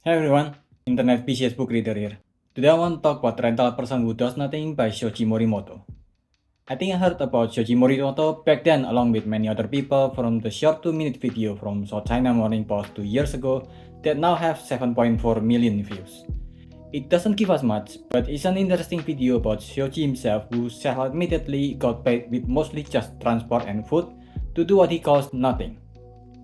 Hey everyone, Internet PCS book reader here. Today I want to talk about Rental Person Who Does Nothing by Shoji Morimoto. I think I heard about Shoji Morimoto back then along with many other people from the short 2-minute video from South China Morning Post 2 years ago that now have 7.4 million views. It doesn't give us much, but it's an interesting video about Shoji himself who self-admittedly got paid with mostly just transport and food to do what he calls nothing.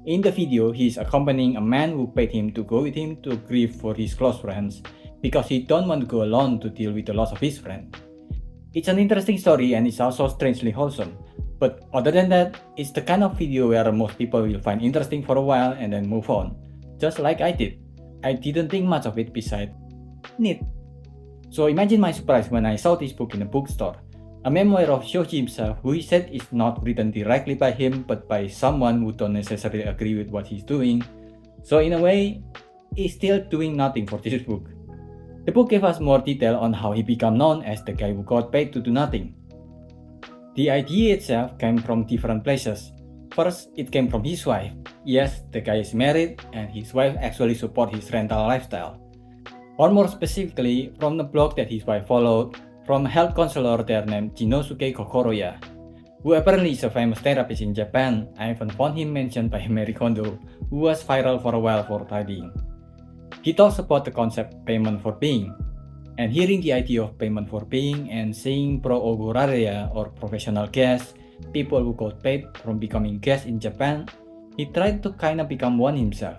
In the video, he is accompanying a man who paid him to go with him to grieve for his close friends because he don't want to go alone to deal with the loss of his friend. It's an interesting story and it's also strangely wholesome. But other than that, it's the kind of video where most people will find interesting for a while and then move on. Just like I did. I didn't think much of it besides neat. So imagine my surprise when I saw this book in a bookstore. A memoir of Shoji himself, who he said is not written directly by him but by someone who don't necessarily agree with what he's doing. So in a way, he's still doing nothing for this book. The book gave us more detail on how he became known as the guy who got paid to do nothing. The idea itself came from different places. First, it came from his wife. Yes, the guy is married and his wife actually supports his rental lifestyle. Or more specifically, from the blog that his wife followed, from a health counselor there named Jinosuke Kokoroya, who apparently is a famous therapist in Japan. I even found him mentioned by Marie Kondo, who was viral for a while for tidying. He talks about the concept payment for being, and hearing the idea of payment for being and seeing pro honoraria or professional guests, people who got paid from becoming guests in Japan, he tried to kinda become one himself.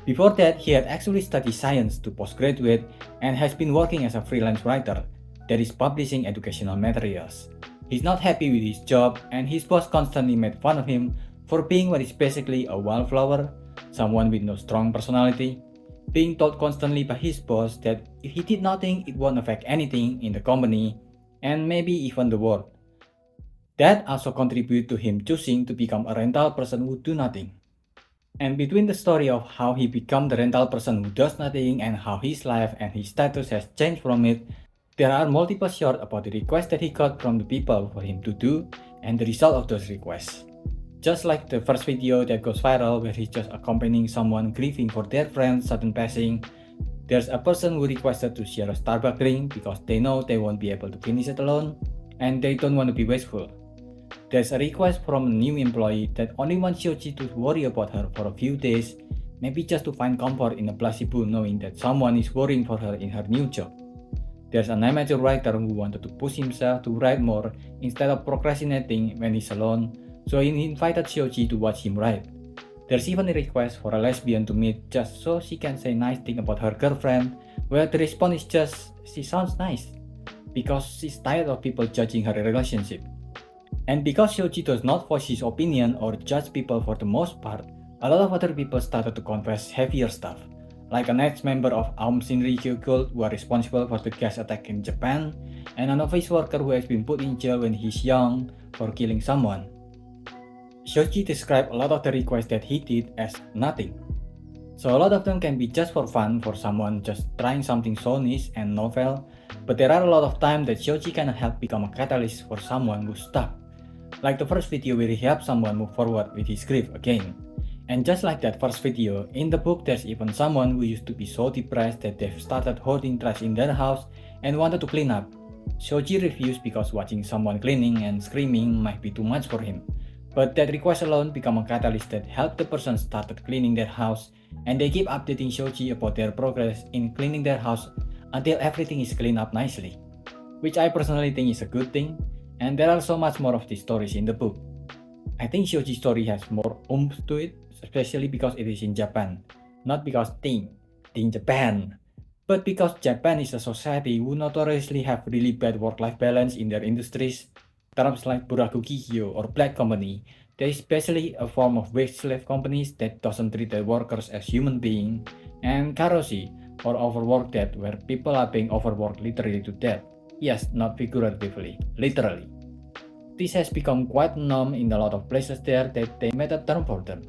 Before that, he had actually studied science to postgraduate and has been working as a freelance writer that is publishing educational materials. He's not happy with his job and his boss constantly made fun of him for being what is basically a wallflower, someone with no strong personality, being told constantly by his boss that if he did nothing it won't affect anything in the company and maybe even the world. That also contributed to him choosing to become a rental person who do nothing. And between the story of how he became the rental person who does nothing and how his life and his status has changed from it, there are multiple shorts about the requests that he got from the people for him to do and the result of those requests. Just like the first video that goes viral where he's just accompanying someone grieving for their friend's sudden passing, there's a person who requested to share a Starbucks drink because they know they won't be able to finish it alone and they don't want to be wasteful. There's a request from a new employee that only wants Shoji to worry about her for a few days, maybe just to find comfort in a placebo knowing that someone is worrying for her in her new job. There's an amateur writer who wanted to push himself to write more instead of procrastinating when he's alone, so he invited Shoji to watch him write. There's even a request for a lesbian to meet just so she can say nice things about her girlfriend, where the response is just, she sounds nice, because she's tired of people judging her relationship. And because Shoji does not voice his opinion or judge people for the most part, a lot of other people started to confess heavier stuff, like an ex-member of Aum Shinrikyo cult who are responsible for the gas attack in Japan, and an office worker who has been put in jail when he's young for killing someone. Shoji described a lot of the requests that he did as nothing. So a lot of them can be just for fun for someone just trying something so niche and novel, but there are a lot of times that Shoji can help become a catalyst for someone who's stuck. Like the first video where he helped someone move forward with his grief again. And just like that first video, in the book there's even someone who used to be so depressed that they've started hoarding trash in their house and wanted to clean up. Shoji refused because watching someone cleaning and screaming might be too much for him. But that request alone became a catalyst that helped the person started cleaning their house, and they keep updating Shoji about their progress in cleaning their house until everything is cleaned up nicely. Which I personally think is a good thing, and there are so much more of these stories in the book. I think Shoji's story has more oomph to it, especially because it is in Japan. Not because Ting Japan, but because Japan is a society who notoriously have really bad work-life balance in their industries. Terms like buraku kihyo or black company, there is basically a form of wage slave companies that doesn't treat their workers as human beings, and karoshi or overwork death where people are being overworked literally to death. Yes, not figuratively, literally. This has become quite norm in a lot of places there that they made a term for them.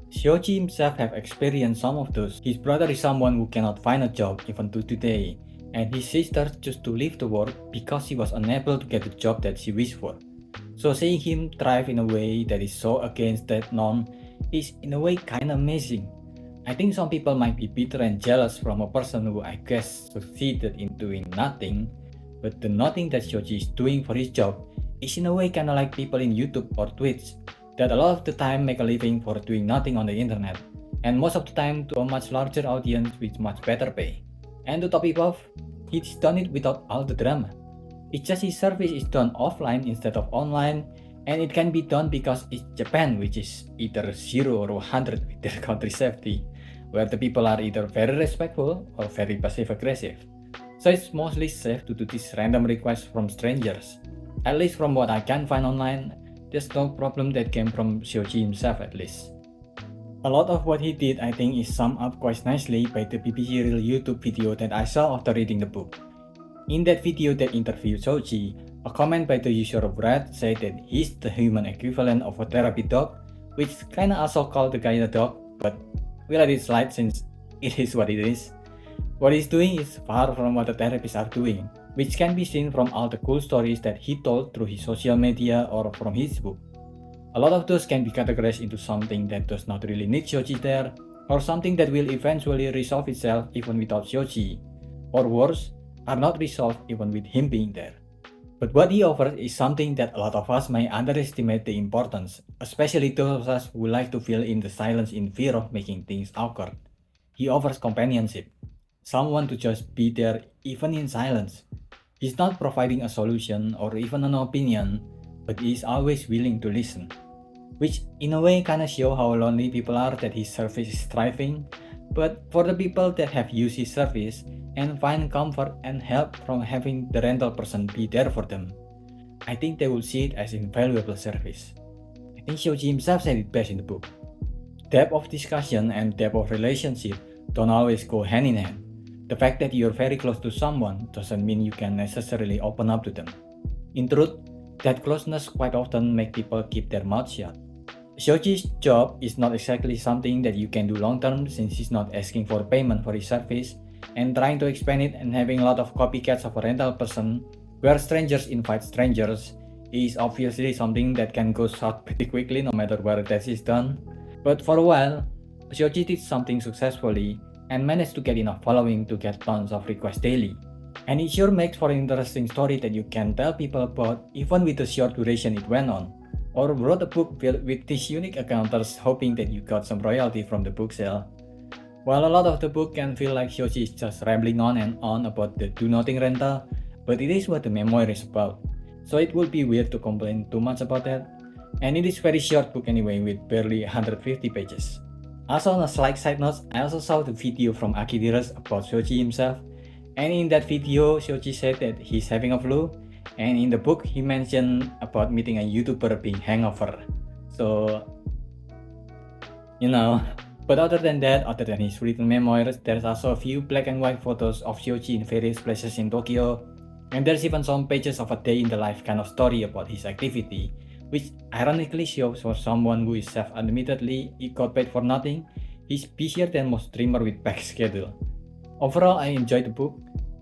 Shoji himself have experienced some of those. His brother is someone who cannot find a job even to today, and his sister chose to leave the work because she was unable to get the job that she wished for. So seeing him thrive in a way that is so against that norm is in a way kinda amazing. I think some people might be bitter and jealous from a person who I guess succeeded in doing nothing, but the nothing that Shoji is doing for his job is in a way kinda like people in YouTube or Twitch that a lot of the time make a living for doing nothing on the internet, and most of the time to a much larger audience with much better pay. And to top it off, he's done it without all the drama. It's just his service is done offline instead of online, and it can be done because it's Japan, which is either 0 or 100 with their country safety, where the people are either very respectful or very passive aggressive. So it's mostly safe to do these random requests from strangers. At least from what I can find online, there's no problem that came from Shoji himself at least. A lot of what he did I think is summed up quite nicely by the BBC Real YouTube video that I saw after reading the book. In that video that interviewed Shoji, a comment by the user of Reddit said that he's the human equivalent of a therapy dog, which kinda also called the guy a dog, but we let it slide since it is what it is. What he's doing is far from what the therapists are doing, which can be seen from all the cool stories that he told through his social media or from his book. A lot of those can be categorized into something that does not really need Shoji there, or something that will eventually resolve itself even without Shoji, or worse, are not resolved even with him being there. But what he offers is something that a lot of us may underestimate the importance, especially those of us who like to fill in the silence in fear of making things awkward. He offers companionship, someone to just be there even in silence. He's not providing a solution or even an opinion, but he is always willing to listen. Which in a way kinda show how lonely people are that his service is thriving, but for the people that have used his service and find comfort and help from having the rental person be there for them, I think they will see it as invaluable service. I think Shoji himself said it best in the book. Depth of discussion and depth of relationship don't always go hand in hand. The fact that you're very close to someone doesn't mean you can necessarily open up to them. In truth, that closeness quite often makes people keep their mouth shut. Shoji's job is not exactly something that you can do long term since he's not asking for payment for his service, and trying to expand it and having a lot of copycats of a rental person where strangers invite strangers is obviously something that can go south pretty quickly no matter where that is done. But for a while, Shoji did something successfully and managed to get enough following to get tons of requests daily. And it sure makes for an interesting story that you can tell people about even with the short duration it went on. Or wrote a book filled with these unique encounters hoping that you got some royalty from the book sale. While a lot of the book can feel like Shoji is just rambling on and on about the do-nothing rental, but it is what the memoir is about, so it would be weird to complain too much about that. And it is very short book anyway with barely 150 pages. Also on a slight side note, I also saw the video from Akidiras about Shoji himself, and in that video Shoji said that he's having a flu, and in the book he mentioned about meeting a YouTuber being hangover. So, you know. But other than that, other than his written memoirs, there's also a few black and white photos of Shoji in various places in Tokyo, and there's even some pages of a day in the life kind of story about his activity, which ironically shows for someone who is self-admittedly he got paid for nothing, he's busier than most streamers with packed schedule. Overall, I enjoyed the book.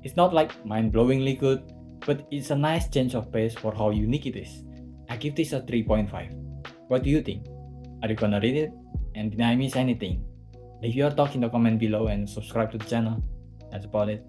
It's not like mind-blowingly good, but it's a nice change of pace for how unique it is. I give this a 3.5. What do you think? Are you gonna read it? And did I miss anything? Leave your thoughts in the comment below and subscribe to the channel. That's about it.